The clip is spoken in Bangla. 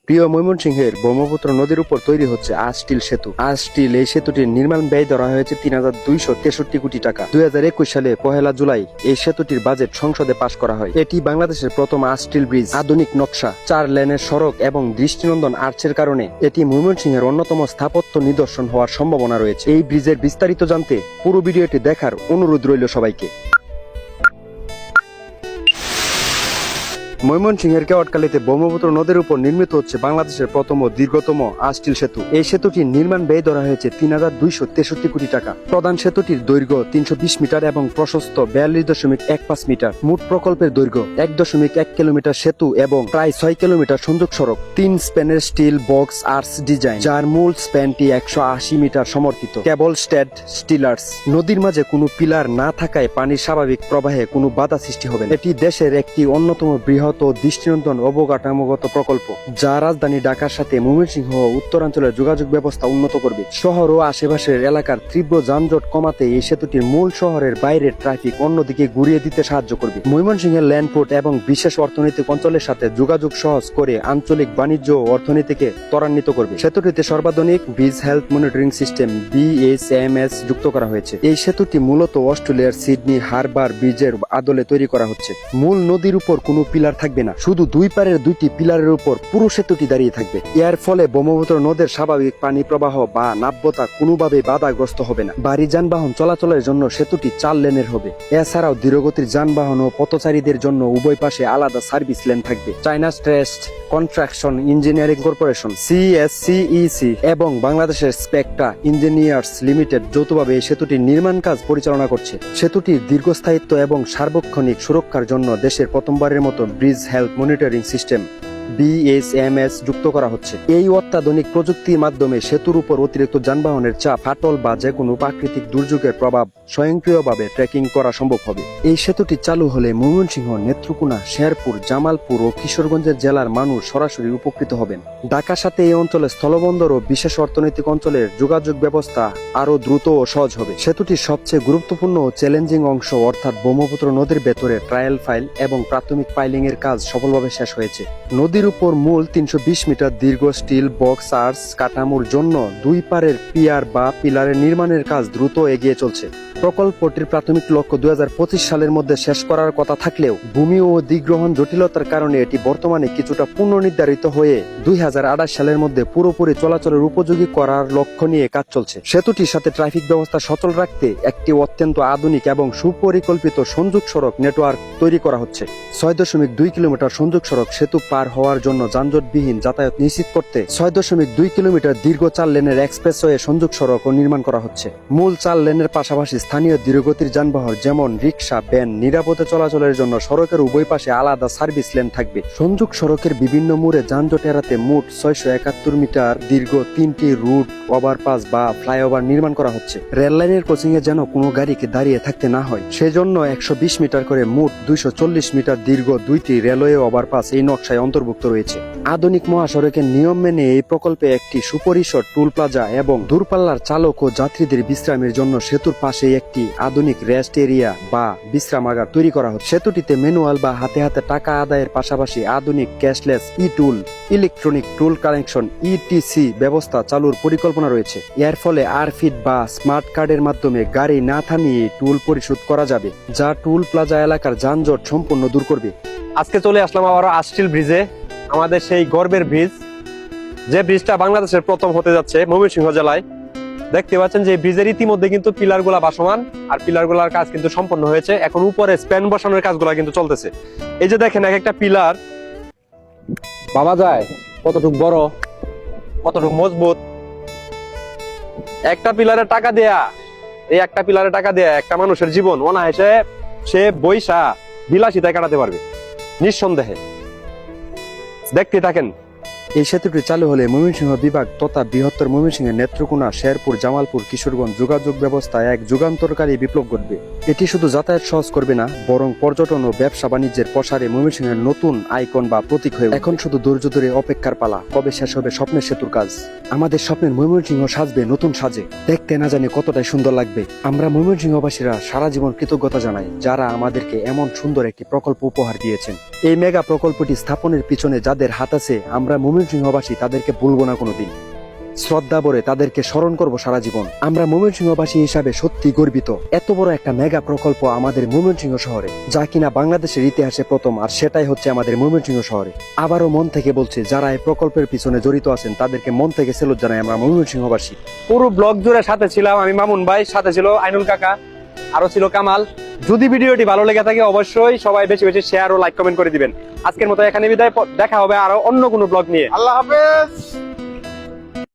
প্রিয় ময়মনসিংহের ব্রহ্মপুত্র নদীর উপর তৈরি হচ্ছে আজ স্টিল সেতু। আজ স্টিল এই সেতুটির নির্মাণ ব্যয় ধরা হয়েছে ৩,২৬৩ কোটি টাকা। ২০২১ সালে ১লা জুলাই এই সেতুটির বাজেট সংসদে পাশ করা হয়। এটি বাংলাদেশের প্রথম আজ স্টিল ব্রিজ। আধুনিক নকশা, ৪ লেনের সড়ক এবং দৃষ্টিনন্দন আর্চের কারণে এটি ময়মনসিংহের অন্যতম স্থাপত্য নিদর্শন হওয়ার সম্ভাবনা রয়েছে। এই ব্রিজের বিস্তারিত জানতে পুরো ভিডিওটি দেখার অনুরোধ রইল সবাইকে। ময়মনসিংহের কেওয়াটখালীতে ব্রহ্মপুত্র নদীর উপর নির্মিত হচ্ছে বাংলাদেশের প্রথম ও দীর্ঘতম আজ স্টিল সেতু। এই সেতুটির নির্মাণ ব্যয় ধরা হয়েছে ৩,২৬৩ কোটি টাকা। প্রধান সেতুটির দৈর্ঘ্য ৩২০ মিটার এবং প্রশস্ত ৪২.১৫ মিটার। মোট প্রকল্পের দৈর্ঘ্য ১.১ কিলোমিটার সেতু এবং প্রায় ৬ কিলোমিটার সংযোগ সড়ক। ৩ স্প্যানের স্টিল বক্স আর্চ ডিজাইন, যার মূল স্প্যানটি ১৮০ মিটার সমর্থিত। কেবল স্টেড স্টিলার্স। নদীর মাঝে কোনো পিলার না থাকায় পানির স্বাভাবিক প্রবাহে কোনো বাধা সৃষ্টি হবে না। এটি দেশের একটি অন্যতম বৃহৎ ও দৃষ্টিনন্দন অবকাঠামোগত প্রকল্প, যা রাজধানী ঢাকার সাথে ময়মনসিংহ উত্তরাঞ্চলের যোগাযোগ ব্যবস্থা উন্নত করবে। শহর ও আশেপাশের এলাকার তীব্র যানজট কমাতে এই সেতুটির মূল শহরের বাইরের ট্রাফিক অন্যদিকে ঘুরিয়ে দিতে সাহায্য করবে। ময়মনসিংহের ল্যান্ডপোর্ট এবং বিশেষ অর্থনৈতিক অঞ্চলের সাথে যোগাযোগ সহজ করে আঞ্চলিক বাণিজ্য ও অর্থনীতিকে ত্বরান্বিত করবে। সেতুটিতে সর্বাধুনিক bridge health monitoring system BHMS যুক্ত করা হয়েছে। এই সেতুটি মূলত অস্ট্রেলিয়ার সিডনি হারবার ব্রিজের আদলে তৈরি করা হচ্ছে। মূল নদীর উপর কোনো পিলার থাকবে না, শুধু দুই পারের দুইটি পিলারের উপর পুরো সেতুটি দাঁড়িয়ে থাকবে। এর ফলে ব্রহ্মপুত্র নদের স্বাভাবিক পানি প্রবাহ বা নাব্যতা কোনোভাবে বাধাগ্রস্ত হবে না। ভারী যানবাহন চলাচলের জন্য সেতুটি ৪ লেনের হবে। এছাড়াও ধীরগতির যানবাহন ও পথচারীদের জন্য উভয় পাশে আলাদা সার্ভিস লেন থাকবে। চায়না স্ট্রেস্ট কনস্ট্রাকশন ইঞ্জিনিয়ারিং কর্পোরেশন CSCEC এবং বাংলাদেশের স্পেকট্রা ইঞ্জিনিয়ার্স লিমিটেড যৌথভাবে এই সেতুটির নির্মাণ কাজ পরিচালনা করছে। সেতুটির দীর্ঘস্থায়িত্ব এবং সার্বক্ষণিক সুরক্ষার জন্য দেশের প্রথমবারের মতো bridge health monitoring system BHMS যুক্ত করা হচ্ছে। এই অত্যাধুনিক প্রযুক্তির মাধ্যমে সেতুর উপর অতিরিক্ত যানবাহনের চাপ, ফাটল বা যে কোনো প্রাকৃতিক দুর্যোগের প্রভাব স্বয়ংক্রিয়ভাবে ট্র্যাকিং করা সম্ভব হবে। এই সেতুটি চালু হলে ময়মনসিংহ, নেত্রকোনা, শেরপুর, জামালপুর ও কিশোরগঞ্জের জেলার মানুষ সরাসরি উপকৃত হবেন। ঢাকার সাথে এই অঞ্চলের স্থলবন্দর ও বিশেষ অর্থনৈতিক অঞ্চলের যোগাযোগ ব্যবস্থা আরো দ্রুত ও সহজ হবে। সেতুটির সবচেয়ে গুরুত্বপূর্ণ ও চ্যালেঞ্জিং অংশ অর্থাৎ ব্রহ্মপুত্র নদীর ভেতরে ট্রায়াল ফাইল এবং প্রাথমিক পাইলিং এর কাজ সফলভাবে শেষ হয়েছে। নদীর উপর মূল ৩২০ মিটার দীর্ঘ স্টিল বক্স আর্চ কাঠামোর জন্য দুই পারের পিয়ার বা পিলারের নির্মাণের কাজ দ্রুত এগিয়ে চলছে। প্রকল্পটির প্রাথমিক লক্ষ্য ২০২৫ সালের মধ্যে শেষ করার কথা থাকলেও ভূমি ও অধিগ্রহণ জটিলতার কারণে এটি বর্তমানে কিছুটা পুনর্নির্ধারিত হয়ে ২০২৮ সালের মধ্যে পুরোপুরি চলাচলের উপযোগী করার লক্ষ্য নিয়ে কাজ চলছে। সেতুটির সাথে ট্রাফিক ব্যবস্থা সচল রাখতে একটি অত্যন্ত আধুনিক এবং সুপরিকল্পিত সংযোগ সড়ক নেটওয়ার্ক তৈরি করা হচ্ছে। ৬.২ কিলোমিটার সংযোগ সড়ক সেতু পার হওয়ার জন্য যানজটবিহীন যাতায়াত নিশ্চিত করতে ৬.২ কিলোমিটার দীর্ঘ ৪ লেনের এক্সপ্রেসওয়ে সংযোগ সড়কও নির্মাণ করা হচ্ছে। মূল ৪ লেনের পাশাপাশি স্থানীয় ধীরগতির যানবাহন যেমন রিক্সা, ভ্যান নিরাপদে চলাচলের জন্য সড়কের উভয় পাশে আলাদা সার্ভিস লেন থাকবে। সংযোগ সড়কের বিভিন্ন মোড়ে যানজট এড়াতে মোট ৬৭১ মিটার দীর্ঘ ৩টি রুট ওভারপাস বা ফ্লাইওভার নির্মাণ করা হচ্ছে। রেল লাইনের ক্রসিং এ যেন কোনো গাড়িকে দাঁড়িয়ে থাকতে না হয়, সেজন্য ১২০ মিটার করে মোট ২৪০ মিটার দীর্ঘ ২টি রেলওয়ে ওভারপাস এই নকশায় অন্তর্ভুক্ত রয়েছে। আধুনিক মহাসড়কের নিয়ম মেনে এই প্রকল্পে একটি সুপরিসর টুল প্লাজা এবং দূরপাল্লার চালক ও যাত্রীদের বিশ্রামের জন্য সেতুর পাশে একটি আধুনিক রেস্ট এরিয়া বা বিশ্রামাগার তৈরি করা হচ্ছে। সেতুটিতে ম্যানুয়াল বা হাতে হাতে টাকা আদায়ের পাশাপাশি আধুনিক ক্যাশলেস টুল, ইলেকট্রনিক টুল কানেকশন ETC ব্যবস্থা চালুর পরিকল্পনা রয়েছে। এর ফলে আরফিড বা স্মার্ট কার্ডের মাধ্যমে গাড়ি না থামিয়ে টুল পরিশোধ করা যাবে, যা টুল প্লাজা এলাকার যানজট সম্পূর্ণ দূর করবে। আজকে চলে আসলাম আবারও আজ স্টিল ব্রিজে, আমাদের সেই গর্বের ব্রিজ, যে ব্রিজটা বাংলাদেশের প্রথম হতে যাচ্ছে ময়মনসিংহ জেলায়। দেখতে পাচ্ছেন যে ব্রিজের ইতিমধ্যে কিন্তু পিলারগুলা ভাসমান আর পিলারগুলার কাজ কিন্তু সম্পন্ন হয়েছে। এখন উপরে স্প্যান বসানোর কাজগুলা কিন্তু চলতেছে। এই যে দেখেন এক একটা পিলার ভাবা যায় কতটুকু বড়, কতটুকু মজবুত। একটা পিলারে টাকা দেয়া, এই একটা পিলারে টাকা দেয়া একটা মানুষের জীবন অনায়াসে সে বৈশা বিলাসিতায় কাটাতে পারবে নিঃসন্দেহে। দেখতে থাকেন। এই সেতুটি চালু হলে ময়মনসিংহ বিভাগ তথা বৃহত্তর ময়মনসিংহের নেত্রকোনা, শেরপুর, জামালপুর, কিশোরগঞ্জ যোগাযোগ ব্যবস্থায় এক যুগান্তরকারী বিপ্লব ঘটবে। এটি শুধু যাতায়াত সহজ করবে না, বরং পর্যটন ও ব্যবসা বাণিজ্যের প্রসারে ময়মনসিংহের নতুন আইকন বা প্রতীক হয়ে। এখন শুধু ধৈর্য ধরে অপেক্ষার পালা, কবে শেষ হবে স্বপ্নের সেতুর কাজ। আমাদের স্বপ্নের ময়মনসিংহ সাজবে নতুন সাজে, দেখতে না জানি কতটাই সুন্দর লাগবে। আমরা ময়মনসিংহবাসীরা সারা জীবন কৃতজ্ঞতা জানাই যারা আমাদেরকে এমন সুন্দর একটি প্রকল্প উপহার দিয়েছেন। এই মেগা প্রকল্পটি স্থাপনের পিছনে যাদের হাত আছে, আমরা ময়মনসিংহবাসী তাদেরকে ভুলবো না কোনোদিন। শ্রদ্ধা ভরে তাদেরকে স্মরণ করব সারা জীবন। আমরা ময়মনসিংহবাসী হিসাবে সত্যি গর্বিত এত বড় একটা মেগা প্রকল্প আমাদের ময়মনসিংহ শহরে, যা কিনা বাংলাদেশের ইতিহাসে প্রথম, আর সেটাই হচ্ছে আমাদের ময়মনসিংহ শহরে। আবারও মন থেকে বলছি, যারা এই প্রকল্পের পিছনে জড়িত আছেন তাদেরকে মন থেকে সেলুট জানাই আমরা ময়মনসিংহবাসী। পুরো ব্লগ জুড়ে সাথে ছিলাম আমি, মামুন ভাই, সাথে ছিল আইনুল কাকা, আরো ছিল কামাল। যদি ভিডিওটি ভালো লেগে থাকে অবশ্যই সবাই বেশি বেশি শেয়ার ও লাইক কমেন্ট করে দিবেন। আজকের মতো এখানে বিদায়, দেখা হবে আরো অন্য কোনো ব্লগ নিয়ে। আল্লাহ হাফেজ।